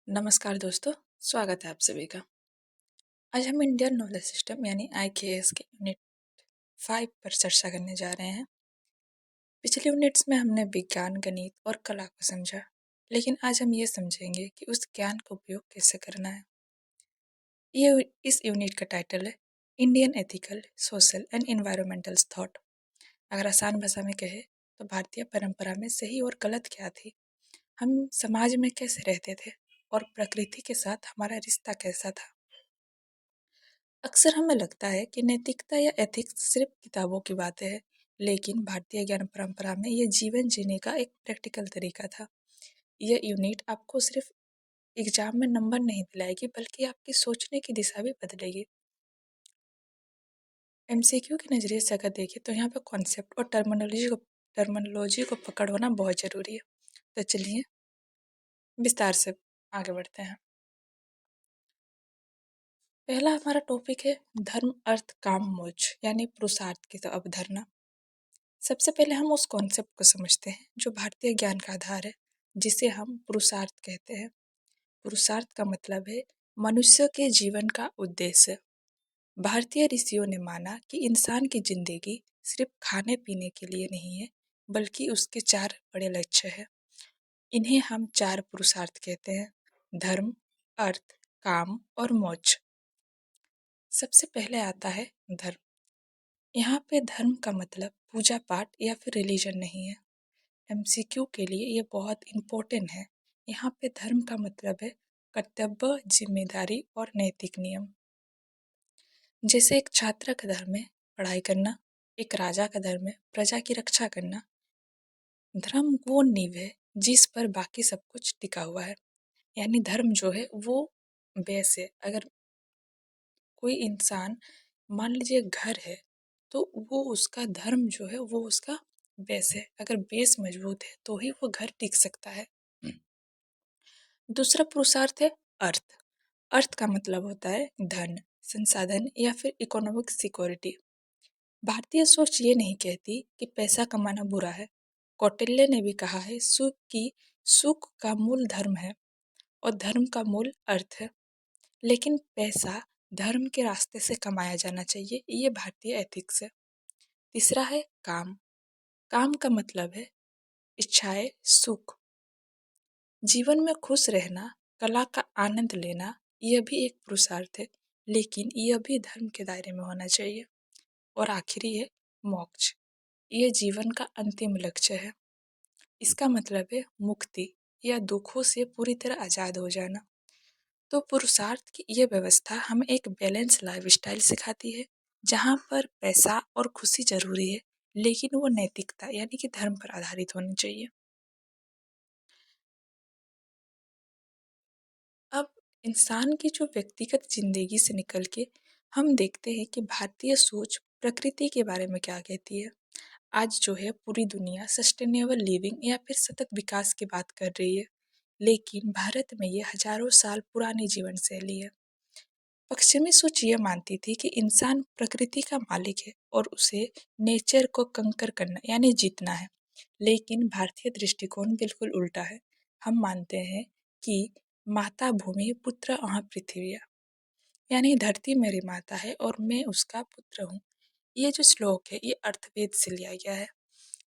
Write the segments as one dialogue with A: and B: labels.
A: नमस्कार दोस्तों, स्वागत है आप सभी का। आज हम इंडियन नॉलेज सिस्टम यानी IKS के यूनिट 5 पर चर्चा करने जा रहे हैं। पिछले यूनिट्स में हमने विज्ञान, गणित और कला को समझा, लेकिन आज हम ये समझेंगे कि उस ज्ञान का उपयोग कैसे करना है। इस यूनिट का टाइटल है Indian ethical, social and environmental thought. अगर आसान भाषा में कहे तो भारतीय परंपरा में सही और गलत क्या थी, हम समाज में कैसे रहते थे और प्रकृति के साथ हमारा रिश्ता कैसा था। अक्सर हमें लगता है कि नैतिकता या एथिक्स सिर्फ किताबों की बातें हैं, लेकिन भारतीय ज्ञान परंपरा में यह जीवन जीने का एक प्रैक्टिकल तरीका था। यह यूनिट आपको सिर्फ एग्जाम में नंबर नहीं दिलाएगी, बल्कि आपकी सोचने की दिशा भी बदलेगी। MCQ के नज़रिए से अगर देखें तो यहाँ पे कॉन्सेप्ट और टर्मिनोलॉजी को पकड़ होना बहुत ज़रूरी है। तो चलिए विस्तार से आगे बढ़ते हैं। पहला हमारा टॉपिक है धर्म, अर्थ, काम, मोक्ष यानी पुरुषार्थ की अवधारणा। सबसे पहले हम उस कॉन्सेप्ट को समझते हैं जो भारतीय ज्ञान का आधार है, जिसे हम पुरुषार्थ कहते हैं। पुरुषार्थ का मतलब है मनुष्य के जीवन का उद्देश्य। भारतीय ऋषियों ने माना कि इंसान की जिंदगी सिर्फ खाने पीने के लिए नहीं है, बल्कि उसके 4 बड़े लक्ष्य हैं। इन्हें हम 4 पुरुषार्थ कहते हैं: धर्म, अर्थ, काम और मोक्ष। सबसे पहले आता है धर्म। यहाँ पे धर्म का मतलब पूजा पाठ या फिर रिलीजन नहीं है। MCQ के लिए ये बहुत इम्पोर्टेंट है। यहाँ पे धर्म का मतलब है कर्तव्य, जिम्मेदारी और नैतिक नियम। जैसे एक छात्र का धर्म है पढ़ाई करना, एक राजा का धर्म है प्रजा की रक्षा करना। धर्म वो नींव है जिस पर बाकी सब कुछ टिका हुआ है। यानी धर्म जो है वो बेस है। अगर कोई इंसान, मान लीजिए घर है, तो वो उसका धर्म जो है वो उसका बेस है। अगर बेस मजबूत है तो ही वो घर टिक सकता है। दूसरा पुरुषार्थ है अर्थ। अर्थ का मतलब होता है धन, संसाधन या फिर इकोनॉमिक सिक्योरिटी। भारतीय सोच ये नहीं कहती कि पैसा कमाना बुरा है। कौटिल्य ने भी कहा है सुख का मूल धर्म है और धर्म का मूल अर्थ है। लेकिन पैसा धर्म के रास्ते से कमाया जाना चाहिए, ये भारतीय एथिक्स है। तीसरा है काम। काम का मतलब है इच्छाएं, सुख, जीवन में खुश रहना, कला का आनंद लेना, यह भी एक पुरुषार्थ है, लेकिन यह भी धर्म के दायरे में होना चाहिए। और आखिरी है मोक्ष। यह जीवन का अंतिम लक्ष्य है। इसका मतलब है मुक्ति या दुखों से पूरी तरह आज़ाद हो जाना। तो पुरुषार्थ की यह व्यवस्था हमें एक बैलेंस लाइफस्टाइल सिखाती है, जहाँ पर पैसा और खुशी जरूरी है, लेकिन वो नैतिकता यानी कि धर्म पर आधारित होनी चाहिए। अब इंसान की जो व्यक्तिगत जिंदगी से निकल के हम देखते हैं कि भारतीय सोच प्रकृति के बारे में क्या कहती है। आज जो है पूरी दुनिया सस्टेनेबल लिविंग या फिर सतत विकास की बात कर रही है, लेकिन भारत में ये हजारों साल पुरानी जीवन शैली है। पश्चिमी सोच ये मानती थी कि इंसान प्रकृति का मालिक है और उसे नेचर को कंकर करना यानी जीतना है। लेकिन भारतीय दृष्टिकोण बिल्कुल उल्टा है। हम मानते हैं कि माता भूमि, पुत्र अहाँ पृथ्वी, यानी धरती मेरी माता है और मैं उसका पुत्र हूँ। ये जो श्लोक है ये अर्थवेद से लिया गया है।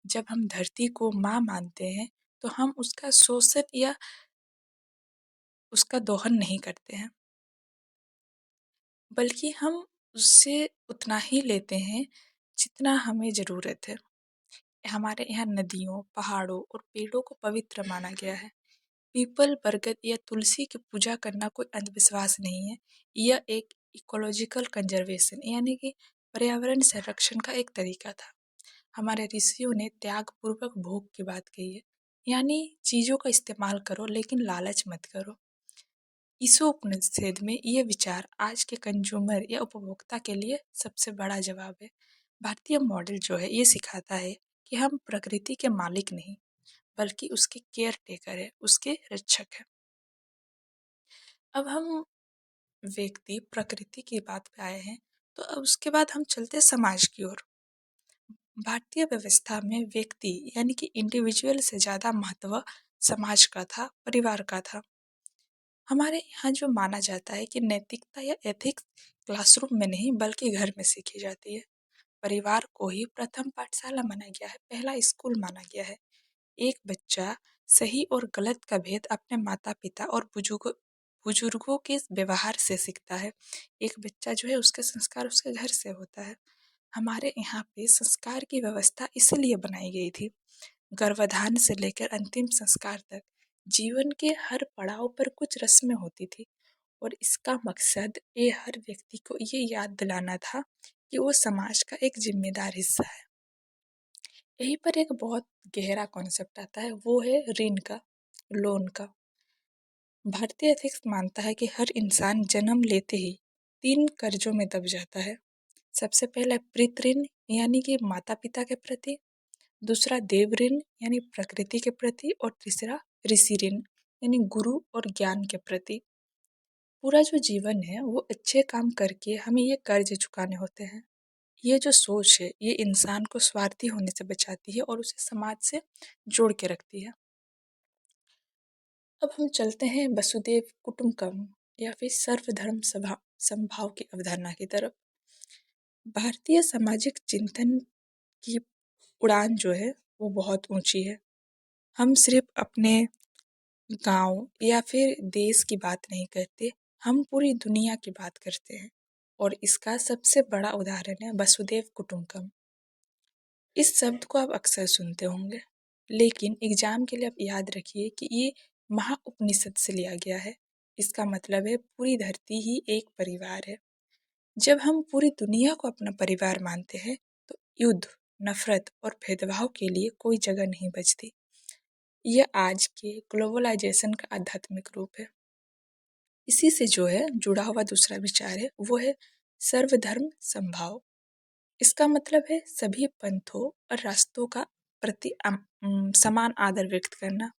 A: जब हम धरती को माँ मानते हैं तो हम उसका शोषण या उसका दोहन नहीं करते हैं, बल्कि हम उससे उतना ही लेते हैं जितना हमें ज़रूरत है। हमारे यहाँ नदियों, पहाड़ों और पेड़ों को पवित्र माना गया है। पीपल, बरगद या तुलसी की पूजा करना कोई अंधविश्वास नहीं है। यह एक इकोलॉजिकल कंजर्वेशन यानी कि पर्यावरण संरक्षण का एक तरीका था। हमारे ऋषियों ने त्याग पूर्वक भोग की बात कही है, यानी चीज़ों का इस्तेमाल करो लेकिन लालच मत करो। ईशोपनिषद में ये विचार आज के कंज्यूमर या उपभोक्ता के लिए सबसे बड़ा जवाब है। भारतीय मॉडल जो है ये सिखाता है कि हम प्रकृति के मालिक नहीं, बल्कि उसके केयर टेकर है, उसके रक्षक है। अब हम व्यक्ति प्रकृति की बात पे आए हैं, तो अब उसके बाद हम चलते हैं समाज की ओर। भारतीय व्यवस्था में व्यक्ति यानी कि इंडिविजुअल से ज़्यादा महत्व समाज का था, परिवार का था। हमारे यहाँ जो माना जाता है कि नैतिकता या एथिक्स क्लासरूम में नहीं बल्कि घर में सीखी जाती है। परिवार को ही प्रथम पाठशाला माना गया है, पहला स्कूल माना गया है। एक बच्चा सही और गलत का भेद अपने माता-पिता और बुजुर्गों बुजुर्गों के व्यवहार से सीखता है। एक बच्चा जो है उसके संस्कार उसके घर से होता है। हमारे यहाँ पे संस्कार की व्यवस्था इसीलिए बनाई गई थी। गर्भाधान से लेकर अंतिम संस्कार तक जीवन के हर पड़ाव पर कुछ रस्में होती थी और इसका मकसद ये हर व्यक्ति को ये याद दिलाना था कि वो समाज का एक जिम्मेदार हिस्सा है। यहीं पर एक बहुत गहरा कॉन्सेप्ट आता है, वो है ऋण का, लोन का। भारतीय एथिक्स मानता है कि हर इंसान जन्म लेते ही 3 कर्जों में दब जाता है। सबसे पहला पितृ ऋण यानी कि माता-पिता के प्रति, दूसरा देव ऋण यानी प्रकृति के प्रति और तीसरा ऋषि ऋण यानी गुरु और ज्ञान के प्रति। पूरा जो जीवन है वो अच्छे काम करके हमें ये कर्ज चुकाने होते हैं। ये जो सोच है ये इंसान को स्वार्थी होने से बचाती है और उसे समाज से जोड़ के रखती है। अब हम चलते हैं वसुदेव कुटुंबकम या फिर सर्वधर्म सभा समभाव की अवधारणा की तरफ। भारतीय सामाजिक चिंतन की उड़ान जो है वो बहुत ऊंची है। हम सिर्फ अपने गांव या फिर देश की बात नहीं करते, हम पूरी दुनिया की बात करते हैं और इसका सबसे बड़ा उदाहरण है वसुदेव कुटुंबकम। इस शब्द को आप अक्सर सुनते होंगे, लेकिन एग्जाम के लिए आप याद रखिए कि ये महाउपनिषद से लिया गया है। इसका मतलब है पूरी धरती ही एक परिवार है। जब हम पूरी दुनिया को अपना परिवार मानते हैं, तो युद्ध, नफरत और भेदभाव के लिए कोई जगह नहीं बचती। यह आज के ग्लोबलाइजेशन का आध्यात्मिक रूप है। इसी से जो है जुड़ा हुआ दूसरा विचार है, वो है सर्वधर्म समभाव। इसका मतलब है सभी पंथों और रास्तों का प्रति समान आदर व्यक्त करना।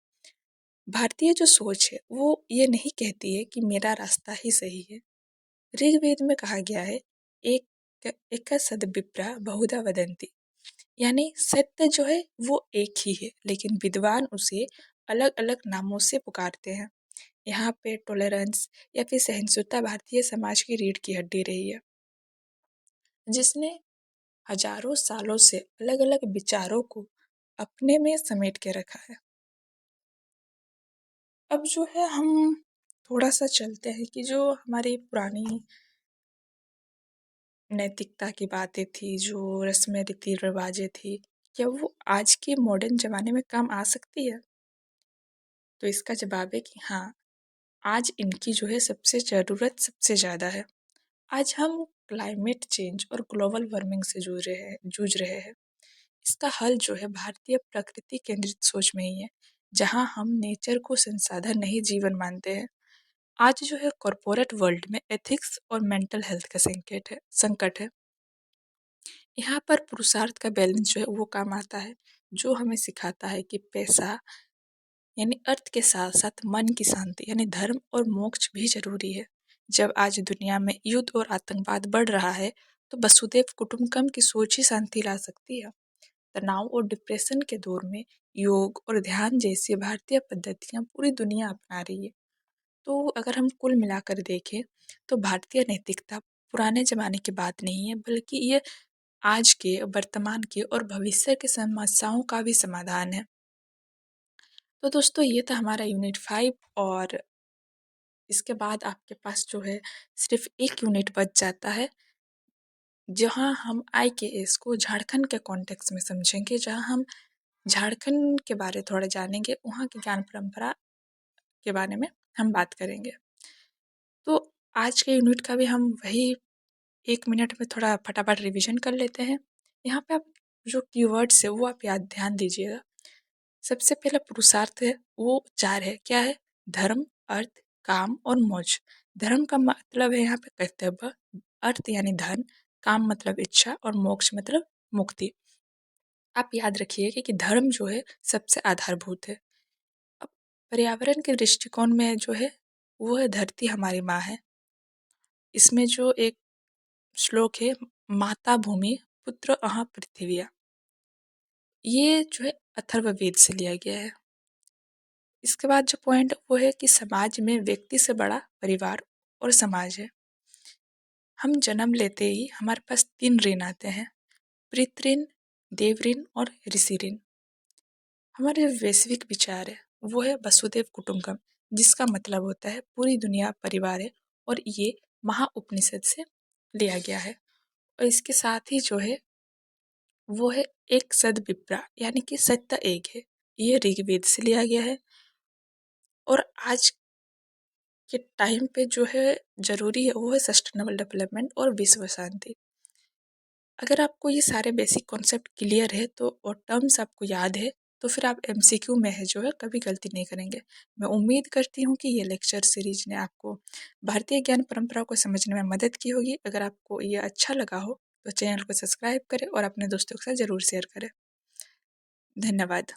A: भारतीय जो सोच है वो ये नहीं कहती है कि मेरा रास्ता ही सही है। ऋग्वेद में कहा गया है, एक एक सद विप्रा बहुधा वदंती, यानी सत्य जो है वो एक ही है लेकिन विद्वान उसे अलग अलग नामों से पुकारते हैं। यहाँ पे टॉलरेंस या फिर सहिष्णुता भारतीय समाज की रीढ़ की हड्डी रही है, जिसने हजारों सालों से अलग अलग विचारों को अपने में समेट के रखा है। अब जो है हम थोड़ा सा चलते हैं कि जो हमारी पुरानी नैतिकता की बातें थी, जो रस्में रीति रिवाजें थी, क्या वो आज के मॉडर्न ज़माने में काम आ सकती है? तो इसका जवाब है कि हाँ, आज इनकी जो है सबसे ज़रूरत सबसे ज़्यादा है। आज हम क्लाइमेट चेंज और ग्लोबल वार्मिंग से जूझ रहे हैं। इसका हल जो है भारतीय प्रकृति केंद्रित सोच में ही है, जहाँ हम नेचर को संसाधन नहीं जीवन मानते हैं। आज जो है कॉरपोरेट वर्ल्ड में एथिक्स और मेंटल हेल्थ का संकट है। यहाँ पर पुरुषार्थ का बैलेंस जो है वो काम आता है, जो हमें सिखाता है कि पैसा यानी अर्थ के साथ साथ मन की शांति यानी धर्म और मोक्ष भी जरूरी है। जब आज दुनिया में युद्ध और आतंकवाद बढ़ रहा है, तो वसुधैव कुटुंबकम की सोच ही शांति ला सकती है। तनाव और डिप्रेशन के दौर में योग और ध्यान जैसी भारतीय पद्धतियाँ पूरी दुनिया अपना रही है। तो अगर हम कुल मिलाकर देखें, तो भारतीय नैतिकता पुराने जमाने की बात नहीं है, बल्कि ये आज के, वर्तमान के और भविष्य के समस्याओं का भी समाधान है। तो दोस्तों ये था हमारा यूनिट 5 और इसके बाद आपके पास जो है सिर्फ एक यूनिट बच जाता है, जहाँ हम IKS को झारखंड के कॉन्टेक्स्ट में समझेंगे, जहाँ हम झारखंड के बारे थोड़ा जानेंगे, वहाँ की ज्ञान परंपरा के बारे में हम बात करेंगे। तो आज के यूनिट का भी हम वही 1 मिनट में थोड़ा फटाफट रिवीजन कर लेते हैं। यहाँ पे आप जो कीवर्ड्स है वो आप याद ध्यान दीजिएगा। सबसे पहला पुरुषार्थ है वो 4 है, क्या है? धर्म, अर्थ, काम और मोक्ष। धर्म का मतलब है यहाँ पे कर्तव्य, अर्थ यानी धन, काम मतलब इच्छा और मोक्ष मतलब मुक्ति। आप याद रखिए कि धर्म जो है सबसे आधारभूत है। अब पर्यावरण के दृष्टिकोण में जो है वो है धरती हमारी माँ है। इसमें जो एक श्लोक है, माता भूमि पुत्र अहाँ पृथिविया, ये जो है अथर्ववेद से लिया गया है। इसके बाद जो पॉइंट वो है कि समाज में व्यक्ति से बड़ा परिवार और समाज है। हम जन्म लेते ही हमारे पास 3 ऋण आते हैं, पितृ ऋण, देव ऋण और ऋषि ऋण। हमारे जो वैश्विक विचार है वो है वसुधैव कुटुंबकम, जिसका मतलब होता है पूरी दुनिया परिवार है, और ये महाउपनिषद से लिया गया है। और इसके साथ ही जो है वो है एक सद विप्रा, यानी कि सत्य एक है। ये ऋग्वेद से लिया गया है, और आज के टाइम पे जो है ज़रूरी है वो है सस्टेनेबल डेवलपमेंट और विश्व शांति। अगर आपको ये सारे बेसिक कॉन्सेप्ट क्लियर है तो और टर्म्स आपको याद है, तो फिर आप एमसीक्यू में है जो है कभी गलती नहीं करेंगे। मैं उम्मीद करती हूँ कि ये लेक्चर सीरीज ने आपको भारतीय ज्ञान परंपरा को समझने में मदद की होगी। अगर आपको ये अच्छा लगा हो तो चैनल को सब्सक्राइब करें और अपने दोस्तों के साथ ज़रूर शेयर करें। धन्यवाद।